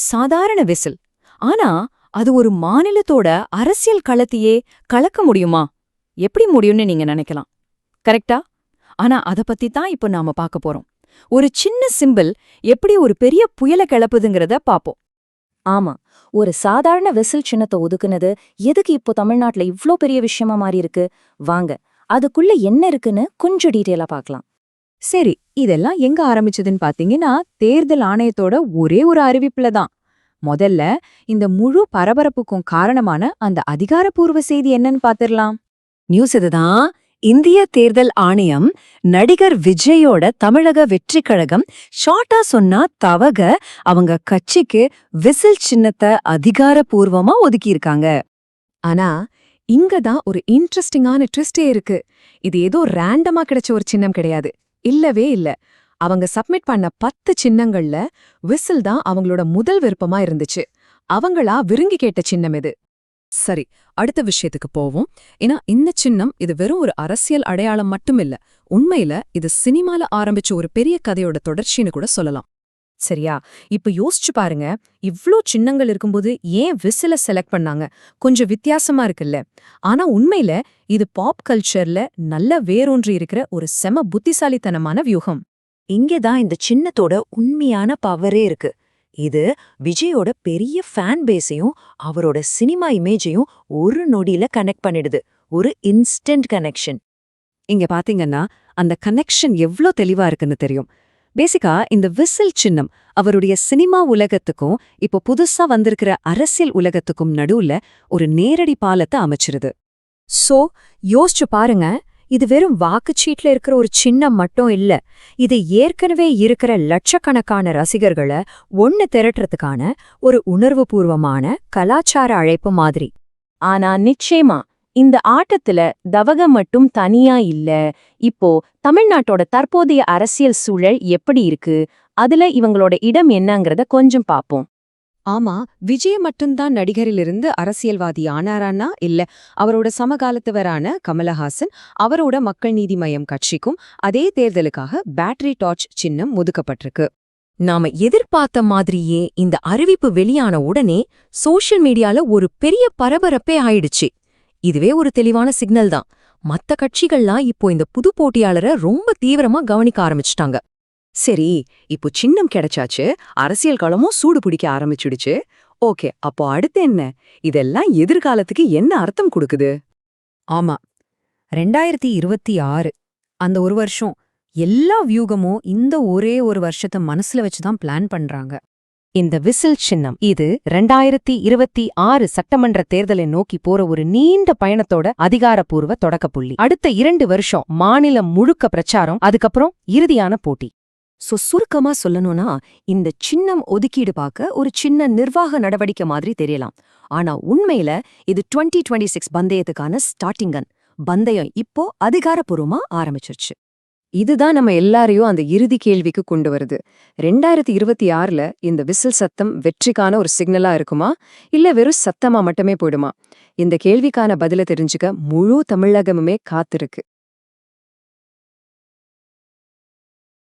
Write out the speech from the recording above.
சாதாரண விசில். ஆனா அது ஒரு மாநிலத்தோட அரசியல் களத்தையே கலக்க முடியுமா? எப்படி முடியும்னு நீங்க நினைக்கலாம், கரெக்டா? ஆனா அத பத்தி தான் இப்போ நாம பார்க்க போறோம். ஒரு சின்ன சிம்பிள் எப்படி ஒரு பெரிய புயல கிளப்புதுங்கிறத பாப்போம். ஆமா, ஒரு சாதாரண விசில் சின்னத்தை ஒதுக்குனது எதுக்கு இப்போ தமிழ்நாட்டுல இவ்ளோ பெரிய விஷயமா மாறி இருக்கு? வாங்க, அதுக்குள்ள என்ன இருக்குன்னு கொஞ்சம் டீட்டெயிலா பார்க்கலாம். சரி, இதெல்லாம் எங்க ஆரம்பிச்சதுன்னு பாத்தீங்கன்னா தேர்தல் ஆணையத்தோட ஒரே ஒரு அறிவிப்புல தான். முதல்ல இந்த முழு பரபரப்புக்கும் காரணமான அந்த அதிகாரப்பூர்வ செய்தி என்னன்னு பாத்திரலாம். நியூஸ் இதுதான். இந்திய தேர்தல் ஆணையம் நடிகர் விஜயோட தமிழக வெற்றிக் கழகம் ஷார்ட்டா சொன்னா தவக அவங்க கட்சிக்கு விசில் சின்னத்தை அதிகாரப்பூர்வமா ஒதுக்கியிருக்காங்க. ஆனா இங்கதான் ஒரு இன்ட்ரெஸ்டிங்கான ட்விஸ்டே இருக்கு. இது ஏதோ ரேண்டமா கிடைச்ச ஒரு சின்னம் கிடையாது. இல்லவே இல்ல. அவங்க சப்மிட் பண்ண 10 சின்னங்கள்ல விசில் தான் அவங்களோட முதல் விருப்பமா இருந்துச்சு. அவங்களா விரும்பி கேட்ட சின்னம் இது. சரி, அடுத்த விஷயத்துக்கு போவோம். ஏன்னா இந்த சின்னம் இது வெறும் ஒரு அரசியல் அடையாளம் மட்டும் இல்ல. உண்மையில இது சினிமால ஆரம்பிச்ச ஒரு பெரிய கதையோட தொடர்ச்சின்னு கூட சொல்லலாம். சரியா? இப்ப யோசிச்சு பாருங்க, இவ்ளோ சின்னங்கள் இருக்கும்போது ஏன் விசில செலக்ட் பண்ணாங்க? கொஞ்சம் வித்தியாசமா இருக்குல்ல? ஆனா உண்மையில இது பாப் கல்ச்சர்ல நல்ல வேரூன்றி இருக்கிற ஒரு செம புத்திசாலித்தனமான வியூகம். இங்கதான் இந்த சின்னத்தோட உண்மையான பவரே இருக்கு. இது விஜயோட பெரிய ஃபேன் பேஸையும் அவரோட சினிமா இமேஜையும் ஒரு நொடியில கனெக்ட் பண்ணிடுது. ஒரு இன்ஸ்டன்ட் கனெக்ஷன். இங்க பாத்தீங்கன்னா அந்த கனெக்ஷன் எவ்ளோ தெளிவா இருக்குன்னு தெரியும். பேசிக்கா இந்த விசில் சின்னம் அவருடைய சினிமா உலகத்துக்கும் இப்போ புதுசா வந்திருக்கிற அரசியல் உலகத்துக்கும் நடுவுல ஒரு நேரடி பாலத்தை அமைச்சிருது. சோ யோசிச்சு பாருங்க, இது வெறும் வாக்குச்சீட்ல இருக்கிற ஒரு சின்னம் மட்டும் இல்ல. இது ஏற்கனவே இருக்கிற லட்சக்கணக்கான ரசிகர்களை ஒன்னு திரட்டுறதுக்கான ஒரு உணர்வுபூர்வமான கலாச்சார அழைப்பு மாதிரி. ஆனா நிச்சயமா இந்த ஆட்டத்துல தவக மட்டும் தனியா இல்ல. இப்போ தமிழ்நாட்டோட தற்போதைய அரசியல் சூழல் எப்படி இருக்கு, அதுல இவங்களோட இடம் என்னங்கறத கொஞ்சம் பாப்போம். ஆமா, விஜய் மட்டும்தான் நடிகரிலிருந்து அரசியல்வாதி ஆனாரானா இல்ல. அவரோட சமகாலத்தவரான கமலஹாசன் அவரோட மக்கள் நீதி மய்யம் கட்சிக்கும் அதே தேர்தலுக்காக பேட்டரி டார்ச் சின்னம் ஒதுக்கப்பட்டிருக்கு. நாம எதிர்பார்த்த மாதிரியே இந்த அறிவிப்பு வெளியான உடனே சோஷியல் மீடியால ஒரு பெரிய பரபரப்பே ஆயிடுச்சு. இதுவே ஒரு தெளிவான சிக்னல் தான். மத்த கட்சிகள்லாம் இப்போ இந்த புது போட்டியாளரை ரொம்ப தீவிரமா கவனிக்க ஆரம்பிச்சிட்டாங்க. சரி, இப்போ சின்னம் கிடைச்சாச்சு, அரசியல் களமும் சூடு பிடிக்க ஆரம்பிச்சுடுச்சு. ஓகே, அப்போ அடுத்து என்ன? இதெல்லாம் எதிர்காலத்துக்கு என்ன அர்த்தம் கொடுக்குது? ஆமா, 2026 அந்த ஒரு வருஷம் எல்லா வியூகமும் இந்த ஒரே ஒரு வருஷத்தை மனசுல வச்சுதான் பிளான் பண்றாங்க. இந்த விசில் சின்னம் இது 2026 சட்டமன்ற தேர்தலை நோக்கி போற ஒரு நீண்ட பயணத்தோட அதிகாரப்பூர்வ தொடக்கப்புள்ளி. அடுத்த 2 வருஷம் மாநிலம் முழுக்க பிரச்சாரம், அதுக்கப்புறம் இறுதியான போட்டி. சுருக்கமா சொல்லணும்னா இந்த சின்னம் ஒதுக்கீடு பார்க்க ஒரு சின்ன நிர்வாக நடவடிக்கை மாதிரி தெரியலாம். ஆனா உண்மையில இது 2026 பந்தயத்துக்கான ஸ்டார்டிங் கன். பந்தயம் இப்போ அதிகாரப்பூர்வமா ஆரம்பிச்சிருச்சு. இதுதான் நம்ம எல்லாரையும் அந்த இறுதி கேள்விக்கு கொண்டு வருது. 2026ல இந்த விசில் சத்தம் வெற்றிக்கான ஒரு சிக்னலா இருக்குமா, இல்ல வெறும் சத்தமா மட்டுமே போயிடுமா? இந்த கேள்விக்கான பதில தெரிஞ்சுக்க முழு தமிழகமுமே காத்திருக்கு.